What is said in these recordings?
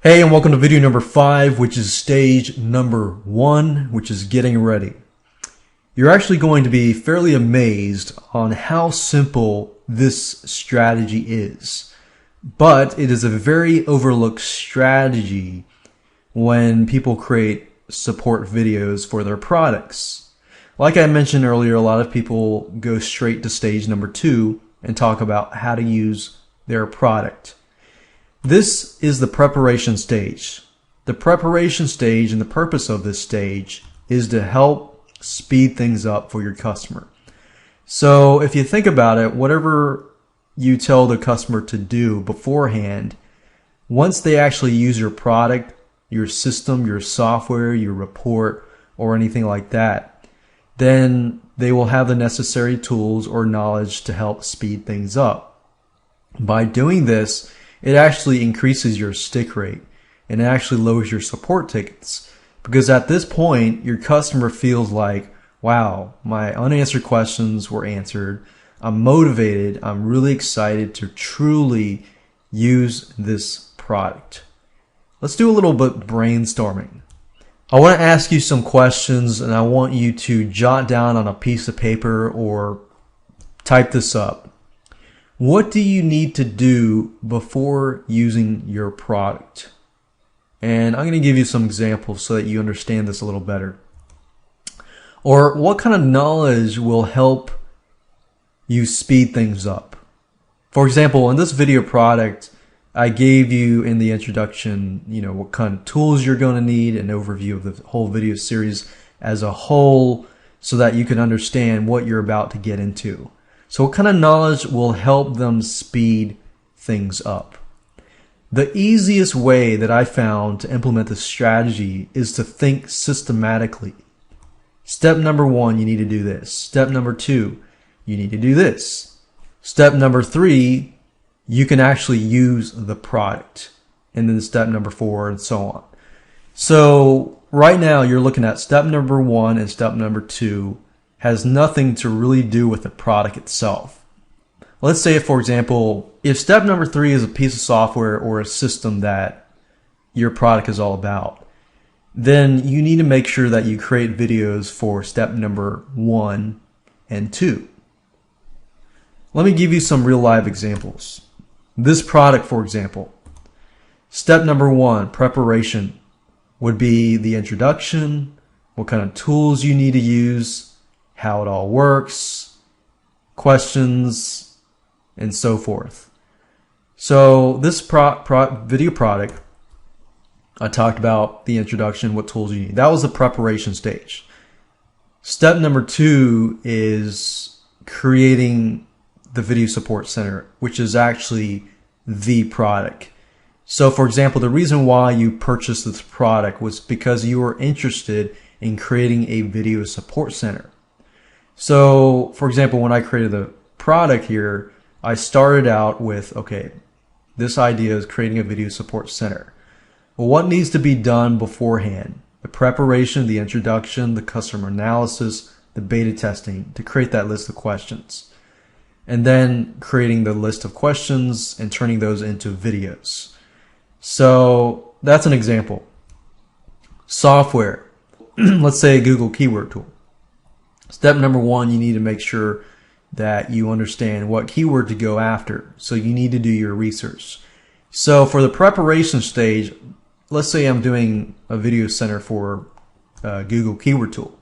Hey, and welcome to video number 5, which is stage number 1, which is getting ready. You're actually going to be fairly amazed on how simple this strategy is. But it is a very overlooked strategy when people create support videos for their products. Like I mentioned earlier, a lot of people go straight to stage number 2 and talk about how to use their product. This is the preparation stage. The preparation stage and the purpose of this stage is to help speed things up for your customer. So if you think about it, whatever you tell the customer to do beforehand, once they actually use your product, your system, your software, your report, or anything like that, then they will have the necessary tools or knowledge to help speed things up. By doing this, it actually increases your stick rate and it actually lowers your support tickets, because at this point your customer feels like, wow, my unanswered questions were answered. I'm motivated. I'm really excited to truly use this product. Let's do a little bit brainstorming. I want to ask you some questions and I want you to jot down on a piece of paper or type this up. What do you need to do before using your product? And I'm going to give you some examples so that you understand this a little better. Or what kind of knowledge will help you speed things up? For example, in this video product, I gave you in the introduction, what kind of tools you're going to need, an overview of the whole video series as a whole so that you can understand what you're about to get into. So what kind of knowledge will help them speed things up? The easiest way that I found to implement this strategy is to think systematically. Step number 1, you need to do this. Step number 2, you need to do this. Step number 3, you can actually use the product. And then step number 4 and so on. So right now you're looking at step number 1 and step number 2 has nothing to really do with the product itself. Let's say, for example, if step number 3 is a piece of software or a system that your product is all about, then you need to make sure that you create videos for step number 1 and 2. Let me give you some real live examples. This product, for example, step number 1, preparation, would be the introduction, what kind of tools you need to use, how it all works, questions, and so forth. So this video product, I talked about the introduction, what tools you need. That was the preparation stage. Step number 2 is creating the video support center, which is actually the product. So for example, the reason why you purchased this product was because you were interested in creating a video support center. So, for example, when I created the product here, I started out with, okay, this idea is creating a video support center. Well, what needs to be done beforehand? The preparation, the introduction, the customer analysis, the beta testing to create that list of questions. And then creating the list of questions and turning those into videos. So that's an example. Software. Let's say a Google keyword tool. Step number 1, you need to make sure that you understand what keyword to go after. So you need to do your research. So for the preparation stage, let's say I'm doing a video center for Google keyword tool.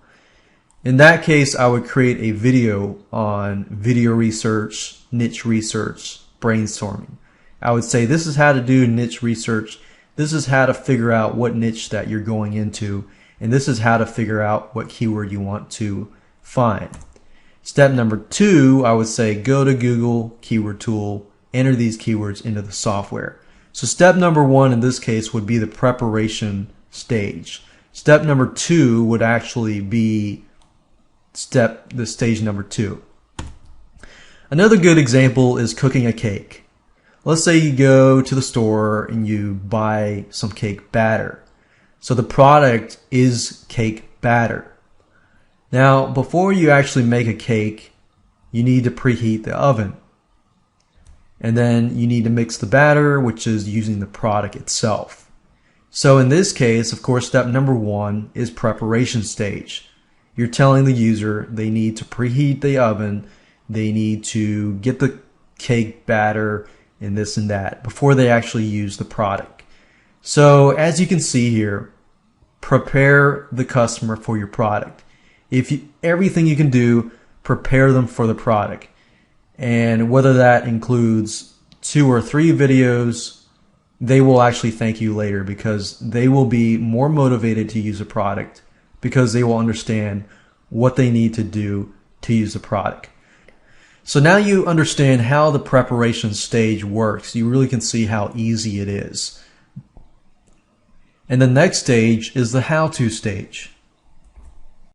In that case, I would create a video on video research, niche research, brainstorming. I would say this is how to do niche research. This is how to figure out what niche that you're going into. And this is how to figure out what keyword you want to find. Step number 2, I would say go to Google keyword tool, enter these keywords into the software. So step number 1 in this case would be the preparation stage. Step number 2 would actually be the stage number 2. Another good example is cooking a cake. Let's say you go to the store and you buy some cake batter. So the product is cake batter. Now, before you actually make a cake, you need to preheat the oven. And then you need to mix the batter, which is using the product itself. So in this case, of course, step number 1 is preparation stage. You're telling the user they need to preheat the oven, they need to get the cake batter and this and that before they actually use the product. So as you can see here, prepare the customer for your product. Everything you can do, prepare them for the product. And whether that includes 2 or 3 videos, they will actually thank you later because they will be more motivated to use a product because they will understand what they need to do to use the product. So now you understand how the preparation stage works. You really can see how easy it is. And the next stage is the how-to stage.